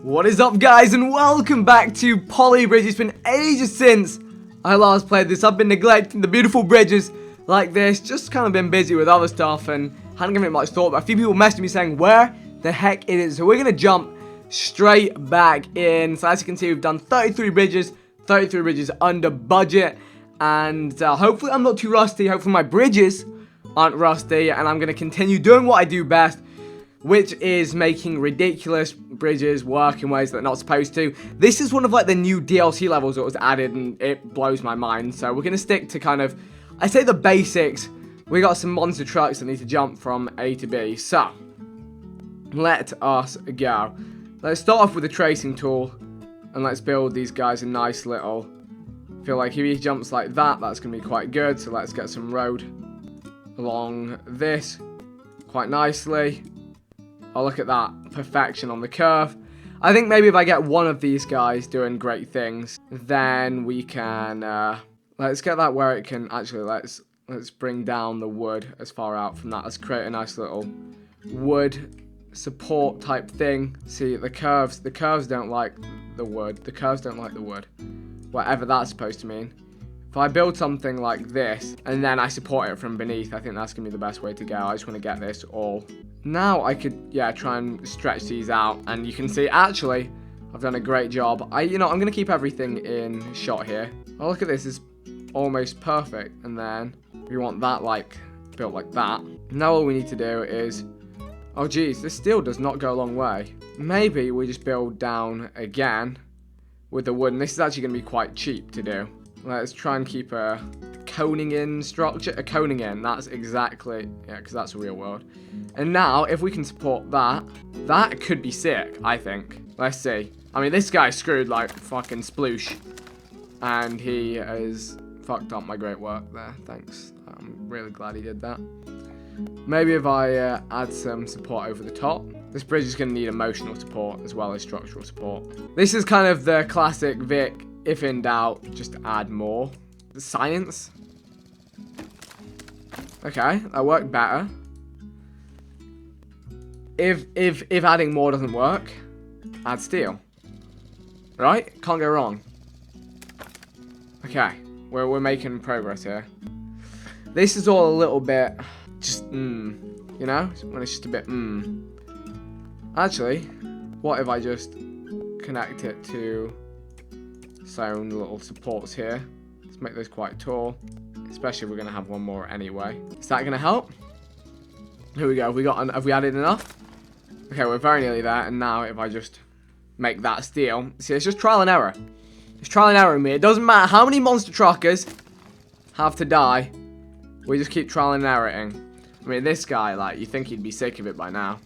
What is up, guys, and welcome back to Poly Bridge. It's been ages since I last played this. I've been neglecting the beautiful bridges like this, just kind of been busy with other stuff and hadn't given it much thought, but a few people messaged me saying where the heck it is. So we're going to jump straight back in. So as you can see, we've done 33 bridges under budget, and hopefully I'm not too rusty. Hopefully my bridges aren't rusty, and I'm going to continue doing what I do best, which is making ridiculous bridges work in ways that they're not supposed to. This is one of like the new DLC levels that was added, and it blows my mind. So we're going to stick to kind of, I say, the basics. We got some monster trucks that need to jump from A to B. So let us go. Let's start off with a tracing tool, and let's build these guys a nice little, I feel like if he jumps like that, that's going to be quite good. So let's get some road along this quite nicely. Oh, look at that. Perfection on the curve. I think maybe if I get one of these guys doing great things, then we can, let's get that where it can, actually, let's bring down the wood as far out from that. Let's create a nice little wood support type thing. See, the curves don't like the wood. The curves don't like the wood. Whatever that's supposed to mean. If I build something like this, and then I support it from beneath, I think that's going to be the best way to go. I just want to get this all. Now I could, yeah, try and stretch these out, and you can see, actually, I've done a great job. I'm going to keep everything in shot here. Oh, look at this, it's almost perfect, and then we want that, like, built like that. Now all we need to do is, oh geez, this still does not go a long way. Maybe we just build down again with the wood, and this is actually going to be quite cheap to do. Let's try and keep a coning in structure. A coning in, that's exactly, yeah, because that's a real world. And now, if we can support that, that could be sick, I think. Let's see. I mean, this guy's screwed like fucking sploosh. And he has fucked up my great work there. Thanks. I'm really glad he did that. Maybe if I add some support over the top. This bridge is going to need emotional support as well as structural support. This is kind of the classic Vic. If in doubt, just add more. The science. Okay, that worked better. If adding more doesn't work, add steel. Right? Can't go wrong. Okay, we're making progress here. This is all a little bit just you know, when it's just a bit Actually, what if I just connect it to some little supports here? Let's make this quite tall, especially if we're going to have one more anyway. Is that going to help? Here we go. Have we added enough? Okay, we're very nearly there. And now if I just make that steel, see, it's just trial and error. It's trial and error with me. It doesn't matter how many monster truckers have to die. We just keep trial and erroring. I mean, this guy, like, you think he'd be sick of it by now.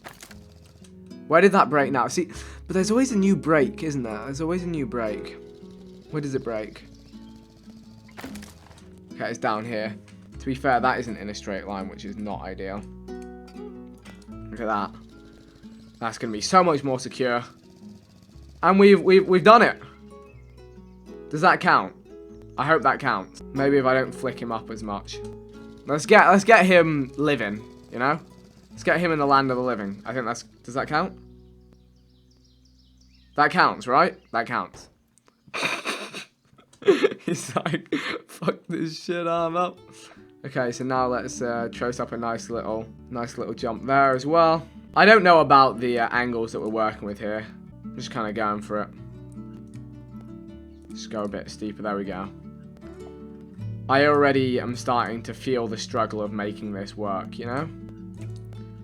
Where did that break now? See, but there's always a new break, isn't there? There's always a new break. Where does it break? Okay, it's down here. To be fair, that isn't in a straight line, which is not ideal. Look at that. That's going to be so much more secure. And we've done it. Does that count? I hope that counts. Maybe if I don't flick him up as much. Let's get him living, you know? Let's get him in the land of the living. I think that's, does that count? That counts, right? That counts. He's like, fuck this shit arm up. Okay, so now let's trace up a nice little jump there as well. I don't know about the angles that we're working with here. I'm just kind of going for it. Just go a bit steeper. There we go. I already am starting to feel the struggle of making this work, you know?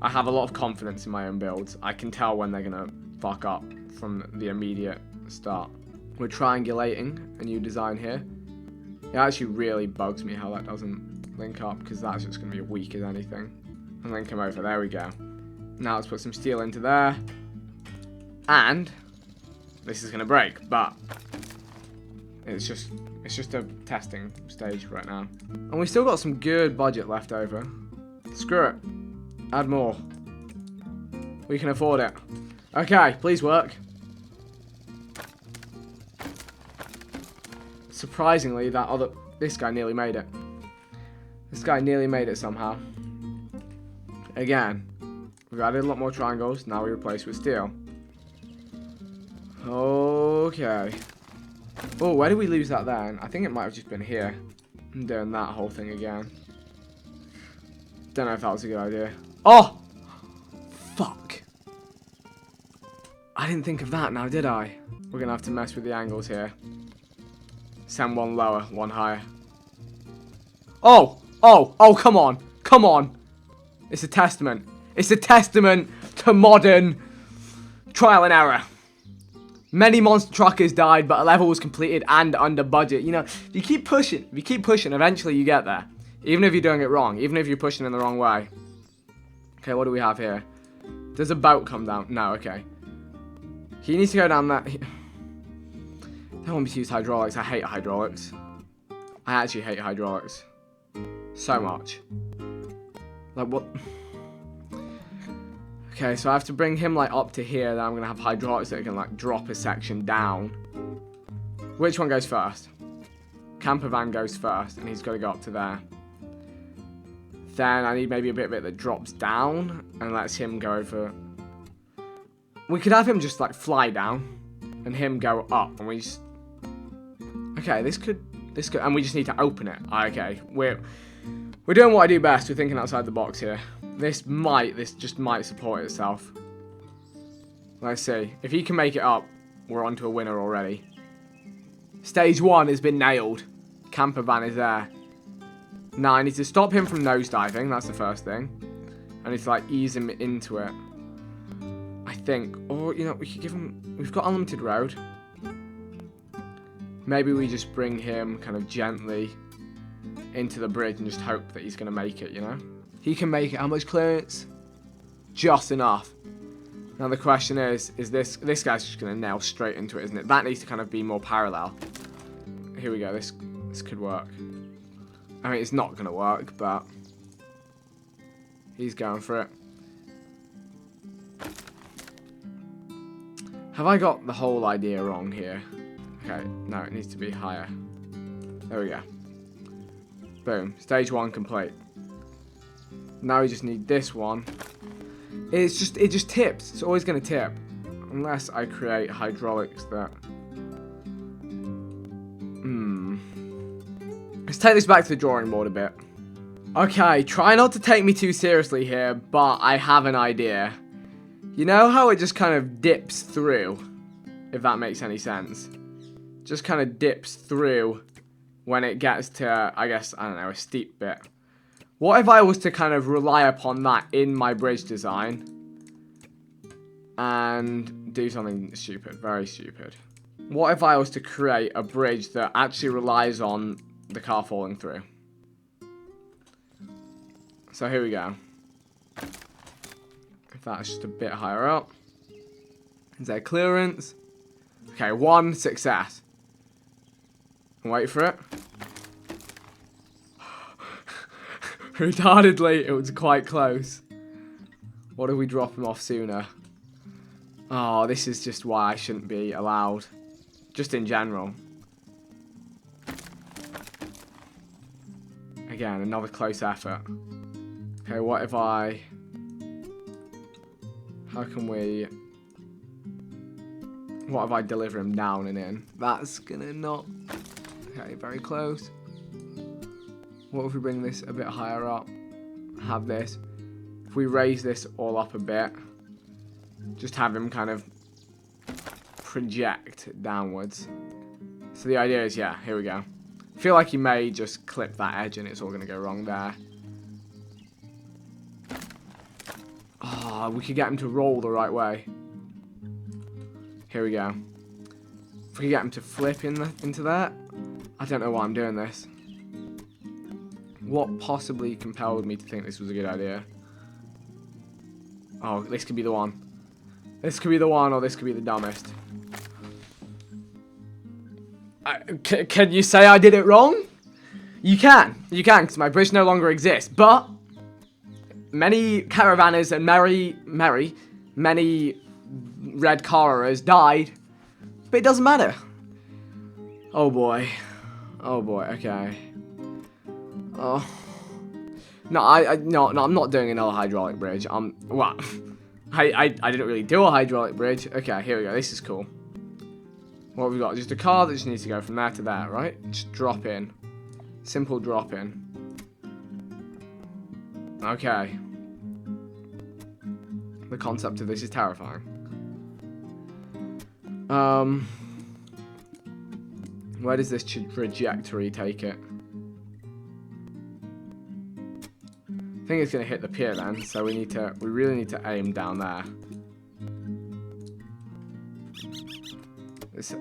I have a lot of confidence in my own builds. I can tell when they're going to fuck up from the immediate start. We're triangulating a new design here. It actually really bugs me how that doesn't link up, because that's just going to be weak as anything. And link them over. There we go. Now let's put some steel into there. And this is going to break, but it's just a testing stage right now. And we still got some good budget left over. Screw it. Add more. We can afford it. Okay, please work. Surprisingly, this guy nearly made it. This guy nearly made it somehow. Again, we've added a lot more triangles. Now we replace with steel. Okay. Oh, where did we lose that then? I think it might have just been here. I'm doing that whole thing again. Don't know if that was a good idea. Oh! Fuck. I didn't think of that now, did I? We're going to have to mess with the angles here. Send one lower, one higher. Oh! Oh! Oh, come on! Come on! It's a testament. It's a testament to modern trial and error. Many monster truckers died, but a level was completed and under budget. You know, if you keep pushing, eventually you get there. Even if you're doing it wrong. Even if you're pushing in the wrong way. Okay, what do we have here? Does a boat come down? No, okay. He needs to go down that. I don't want me to use hydraulics. I hate hydraulics. I actually hate hydraulics. So much. Like, what? Okay, so I have to bring him, like, up to here. Then I'm going to have hydraulics that can, like, drop a section down. Which one goes first? Campervan goes first, and he's got to go up to there. Then I need maybe a bit of it that drops down and lets him go over. We could have him just, like, fly down and him go up, and we just... Okay, this could, and we just need to open it. Okay, we're doing what I do best. We're thinking outside the box here. This just might support itself. Let's see. If he can make it up, we're on to a winner already. Stage 1 has been nailed. Campervan is there. Now I need to stop him from nosediving. That's the first thing. I need to, like, ease him into it. I think. Or, you know, we could give him... We've got unlimited road. Maybe we just bring him kind of gently into the bridge and just hope that he's going to make it, you know? He can make it. How much clearance? Just enough. Now the question is this guy's just going to nail straight into it, isn't it? That needs to kind of be more parallel. Here we go. This could work. I mean, it's not going to work, but he's going for it. Have I got the whole idea wrong here? Okay, no, it needs to be higher. There we go. Boom. Stage 1 complete. Now we just need this one. It just tips. It's always going to tip. Unless I create hydraulics that... Let's take this back to the drawing board a bit. Okay, try not to take me too seriously here, but I have an idea. You know how it just kind of dips through? If that makes any sense. Just kind of dips through when it gets to, I guess, I don't know, a steep bit. What if I was to kind of rely upon that in my bridge design and do something stupid, very stupid? What if I was to create a bridge that actually relies on the car falling through? So here we go. If that's just a bit higher up. Is there clearance? Okay, 1 success. Wait for it. Retardedly, it was quite close. What if we drop him off sooner? Oh, this is just why I shouldn't be allowed. Just in general. Again, another close effort. Okay, what if I... How can we... What if I deliver him down and in? That's gonna not... Okay, very close. What if we bring this a bit higher up? Have this. If we raise this all up a bit, just have him kind of project downwards. So the idea is, yeah, here we go. I feel like he may just clip that edge and it's all going to go wrong there. Oh, we could get him to roll the right way. Here we go. If we could get him to flip into that. I don't know why I'm doing this. What possibly compelled me to think this was a good idea? Oh, this could be the one. This could be the one, or this could be the dumbest. Can you say I did it wrong? You can, because my bridge no longer exists. But many caravanners and many red carers died. But it doesn't matter. Oh boy. Oh boy. Okay. Oh. No, no, I'm not doing another hydraulic bridge. Well, I didn't really do a hydraulic bridge. Okay, here we go. This is cool. What have we got? Just a car that just needs to go from there to there, right? Just drop in. Simple drop in. Okay. The concept of this is terrifying. Where does this trajectory take it? I think it's going to hit the pier then, so we really need to aim down there. This,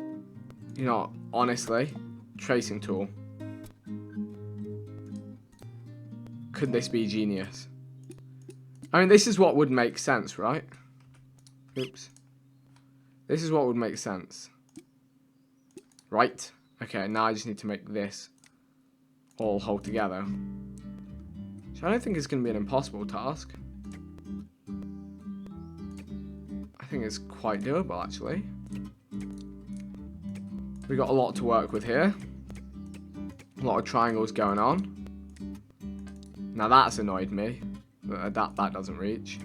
you know, honestly, tracing tool. Could this be genius? I mean, this is what would make sense, right? Oops. This is what would make sense. Right. Okay, now I just need to make this all hold together. So I don't think it's going to be an impossible task. I think it's quite doable, actually. We got a lot to work with here. A lot of triangles going on. Now that's annoyed me. That doesn't reach.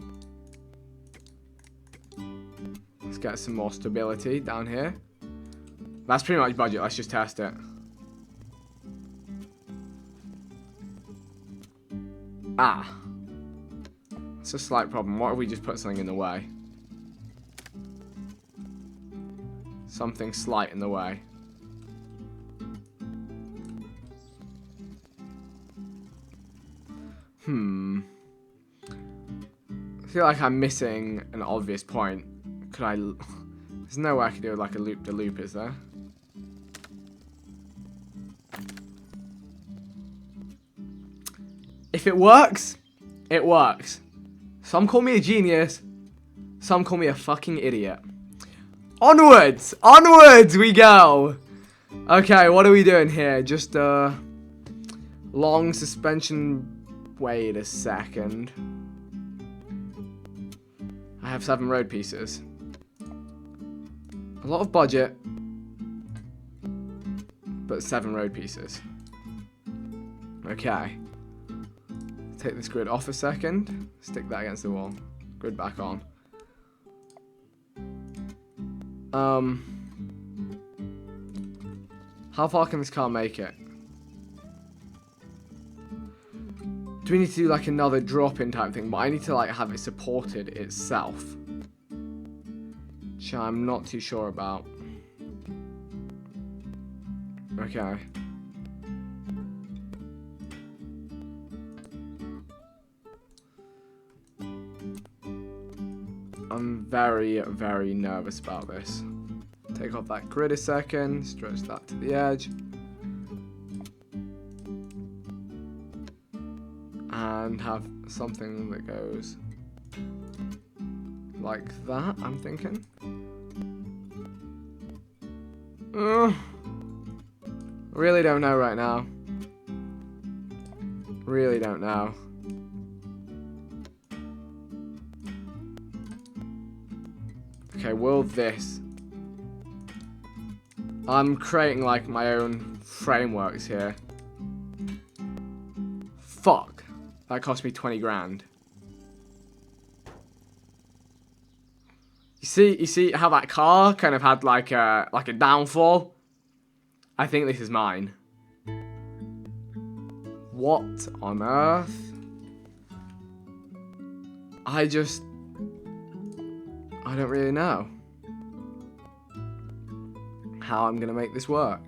Let's get some more stability down here. That's pretty much budget. Let's just test it. Ah. It's a slight problem. What if we just put something in the way? Something slight in the way. I feel like I'm missing an obvious point. Could I... There's no way I could do like a loop-de-loop, is there? If it works, it works. Some call me a genius. Some call me a fucking idiot. Onwards! Onwards we go! Okay, what are we doing here? Just a long suspension... Wait a second. I have 7 road pieces. A lot of budget, but 7 road pieces. Okay. Take this grid off a second. Stick that against the wall. Grid back on. How far can this car make it? Do we need to do like another drop-in type thing? But I need to like have it supported itself. Which I'm not too sure about. Okay. I'm very, very nervous about this. Take off that grid a second. Stretch that to the edge. And have something that goes like that, I'm thinking. Really don't know right now. Really don't know. Okay, will this... I'm creating like my own frameworks here. Fuck. That cost me 20 grand. You see how that car kind of had like a downfall? I think this is mine. What on earth? I don't really know how I'm gonna make this work.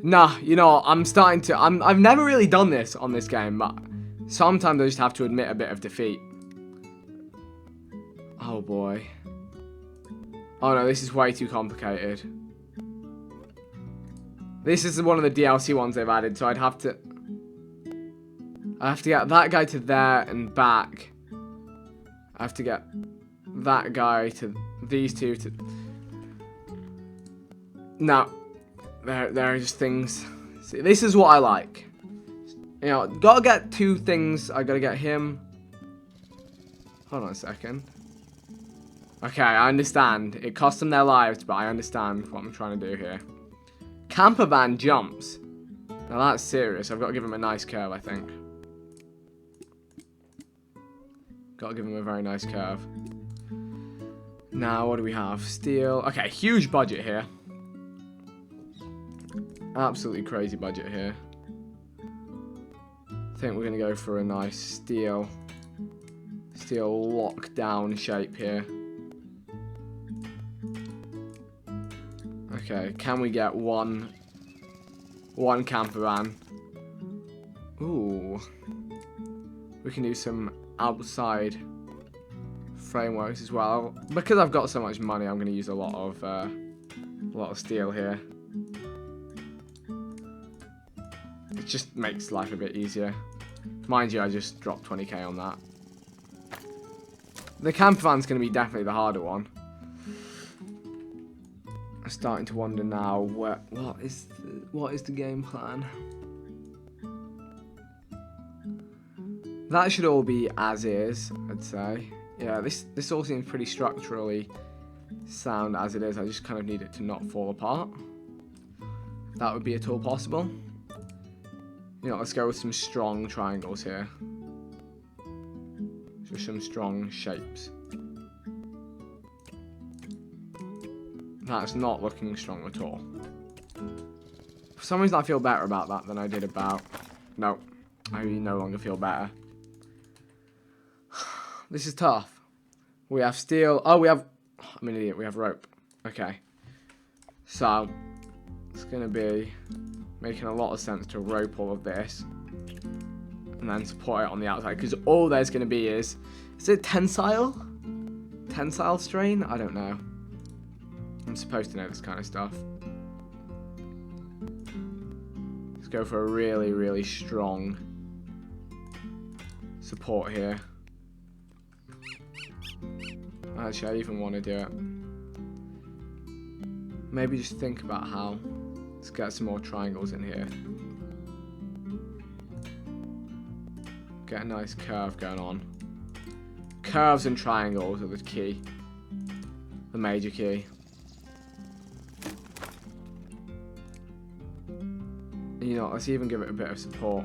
Nah, you know, I've never really done this on this game, but sometimes I just have to admit a bit of defeat. Oh boy. Oh no, this is way too complicated. This is one of the DLC ones they've added, so I have to get that guy to there and back. I have to get that guy to these two to... No. There are just things. See, this is what I like. You know, gotta get 2 things. I gotta get him. Hold on a second. Okay, I understand. It cost them their lives, but I understand what I'm trying to do here. Campervan jumps. Now that's serious. I've got to give him a nice curve, I think. Got to give him a very nice curve. Now, what do we have? Steel. Okay, huge budget here. Absolutely crazy budget here. I think we're going to go for a nice steel lockdown shape here. Okay, can we get one camper van? Ooh. We can do some outside frameworks as well. Because I've got so much money, I'm going to use a lot of steel here. It just makes life a bit easier. Mind you, I just dropped 20k on that. The camper van's going to be definitely the harder one. I'm starting to wonder now what is the game plan. That should all be as is, I'd say. Yeah, this all seems pretty structurally sound as it is. I just kind of need it to not fall apart. If that would be at all possible. You know, let's go with some strong triangles here. Just some strong shapes. That's not looking strong at all. For some reason I feel better about that than I did about... No, I no longer feel better. This is tough. We have steel. Oh, we have... I'm an idiot. We have rope. Okay. So, it's going to be making a lot of sense to rope all of this. And then support it on the outside. Because all there's going to be is... Is it tensile? Tensile strain? I don't know. I'm supposed to know this kind of stuff. Let's go for a really, really strong support here. Actually, I even want to do it. Maybe just think about how. Let's get some more triangles in here. Get a nice curve going on. Curves and triangles are the key. The major key. You know, let's even give it a bit of support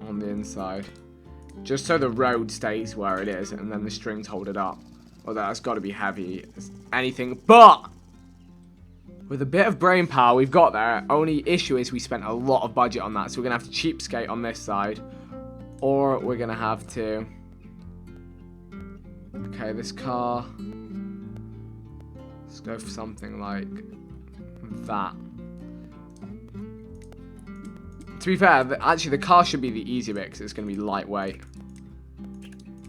on the inside. Just so the road stays where it is and then the strings hold it up. Although that's got to be heavy as anything. But with a bit of brain power we've got there, only issue is we spent a lot of budget on that. So we're going to have to cheapskate on this side. Or we're going to have to... Okay, this car... Let's go for something like that. To be fair, actually the car should be the easy bit because it's going to be lightweight.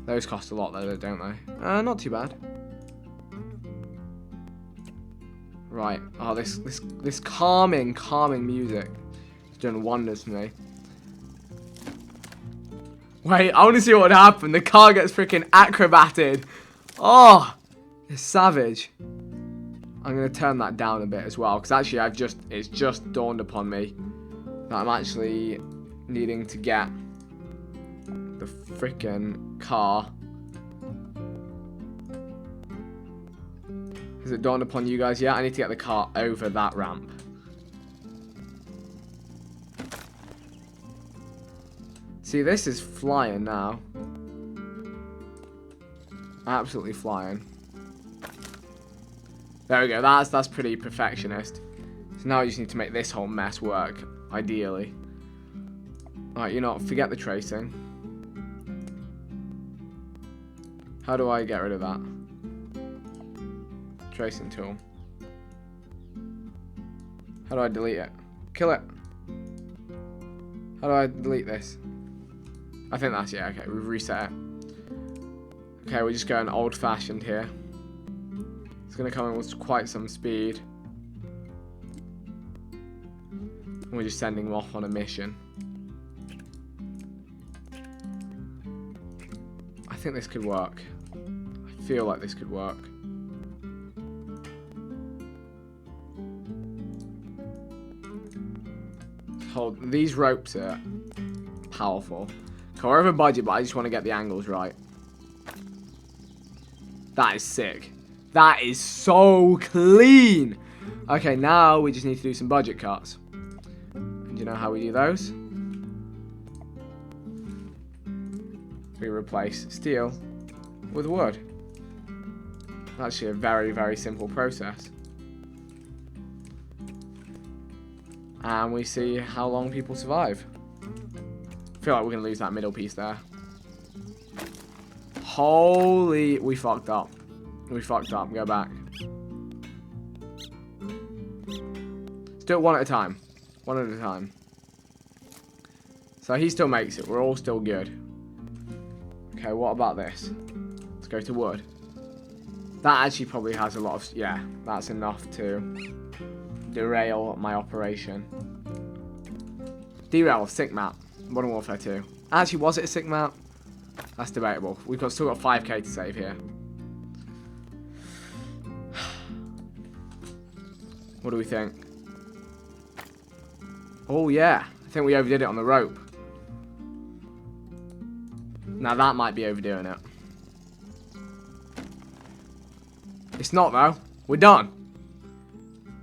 Those cost a lot though, don't they? Not too bad. Right. Oh, this calming music is doing wonders for me. Wait, I want to see what would happen. The car gets freaking acrobated. Oh, it's savage. I'm going to turn that down a bit as well because actually it's just dawned upon me that I'm actually needing to get the freaking car. Has it dawned upon you guys yet? I need to get the car over that ramp. See, this is flying now. Absolutely flying. There we go. That's pretty perfectionist. So now I just need to make this whole mess work. Ideally. Alright, you know what? Forget the tracing. How do I get rid of that? Tracing tool. How do I delete it? Kill it. How do I delete this? I think that's it. Okay, we've reset it. Okay, we're just going old-fashioned here. It's going to come in with quite some speed. We're just sending them off on a mission. I think this could work. I feel like this could work. Hold. These ropes are powerful. However budget, but I just want to get the angles right. That is sick. That is so clean. Okay, now we just need to do some budget cuts. And you know how we do those? We replace steel with wood. Actually a very, very simple process. And we see how long people survive. I feel like we're going to lose that middle piece there. Holy... We fucked up. We fucked up. Go back. Let's do it one at a time. One at a time. So he still makes it. We're all still good. Okay, what about this? Let's go to wood. That actually probably has a lot of... Yeah, that's enough to derail my operation. Derail, sick map. Modern Warfare 2. Actually, was it a sick map? That's debatable. We've still got 5k to save here. What do we think? Oh, yeah. I think we overdid it on the rope. Now, that might be overdoing it. It's not, though. We're done.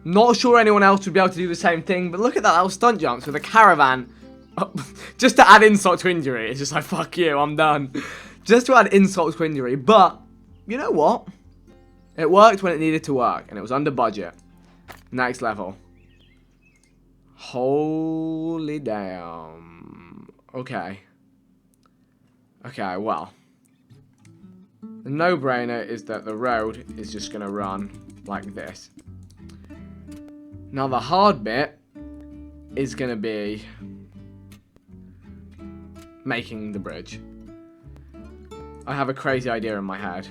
Not sure anyone else would be able to do the same thing, but look at that little stunt jumps with a caravan. Just to add insult to injury. It's just like, fuck you, I'm done. Just to add insult to injury. But, you know what? It worked when it needed to work, and it was under budget. Next level. Holy damn. Okay. Okay, well. The no-brainer is that the road is just going to run like this. Now, the hard bit is going to be making the bridge. I have a crazy idea in my head.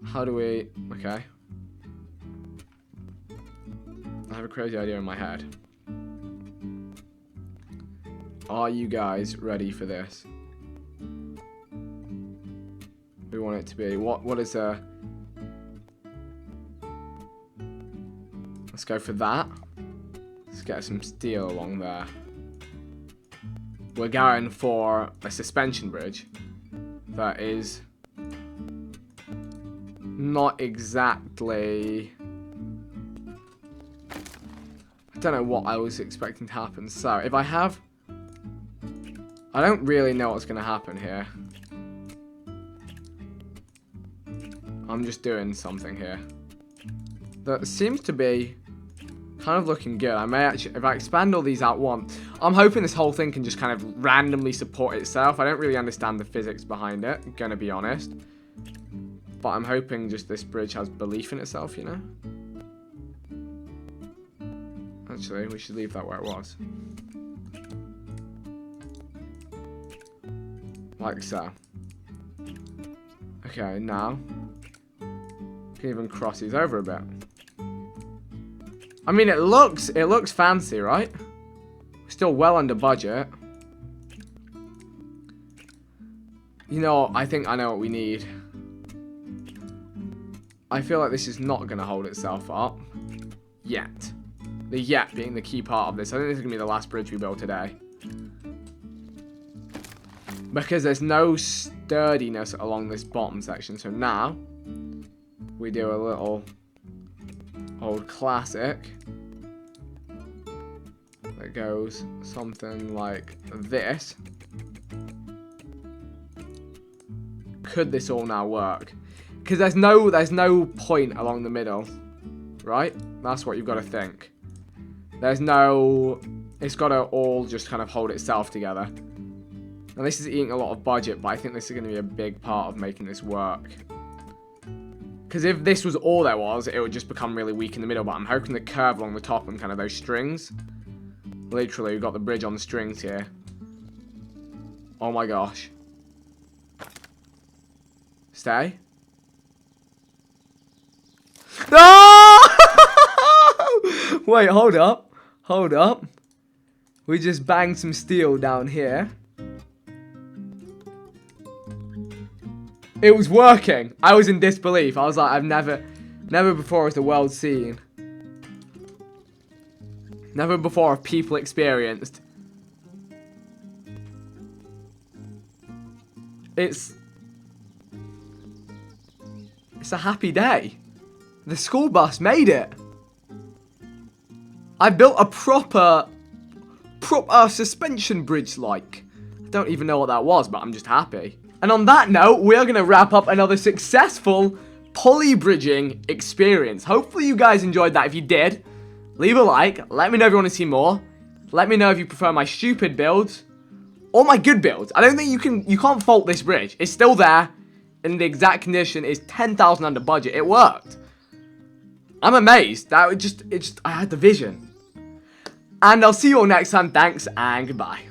How do we... Okay. I have a crazy idea in my head. Are you guys ready for this? We want it to be... What is a... Let's go for that. Let's get some steel along there. We're going for a suspension bridge that is not exactly... I don't know what I was expecting to happen. So, if I have... I don't really know what's going to happen here. I'm just doing something here. That seems to be kind of looking good. I may actually, if I expand all these out once, I'm hoping this whole thing can just kind of randomly support itself. I don't really understand the physics behind it, I'm gonna be honest. But I'm hoping just this bridge has belief in itself, you know? Actually, we should leave that where it was. Like so. Okay, now can even cross these over a bit. I mean, it looks fancy, right? Still well under budget. You know, I think I know what we need. I feel like this is not going to hold itself up yet. The yet being the key part of this. I think this is going to be the last bridge we build today. Because there's no sturdiness along this bottom section. So now, we do a little old classic that goes something like this. Could this all now work? Because there's no point along the middle, right? That's what you've got to think. There's no... It's got to all just kind of hold itself together. And this is eating a lot of budget, but I think this is going to be a big part of making this work. Because if this was all there was, it would just become really weak in the middle. But I'm hoping the curve along the top and kind of those strings. Literally, we've got the bridge on the strings here. Oh my gosh. Stay. No! Wait, hold up. Hold up. We just banged some steel down here. It was working. I was in disbelief. I was like, I've never before has the world seen. Never before have people experienced. It's a happy day. The school bus made it. I built a proper suspension bridge like. I don't even know what that was, but I'm just happy. And on that note, we are going to wrap up another successful poly bridging experience. Hopefully you guys enjoyed that. If you did, leave a like. Let me know if you want to see more. Let me know if you prefer my stupid builds or my good builds. I don't think you can't fault this bridge. It's still there in the exact condition. It's 10,000 under budget. It worked. I'm amazed. I had the vision. And I'll see you all next time. Thanks and goodbye.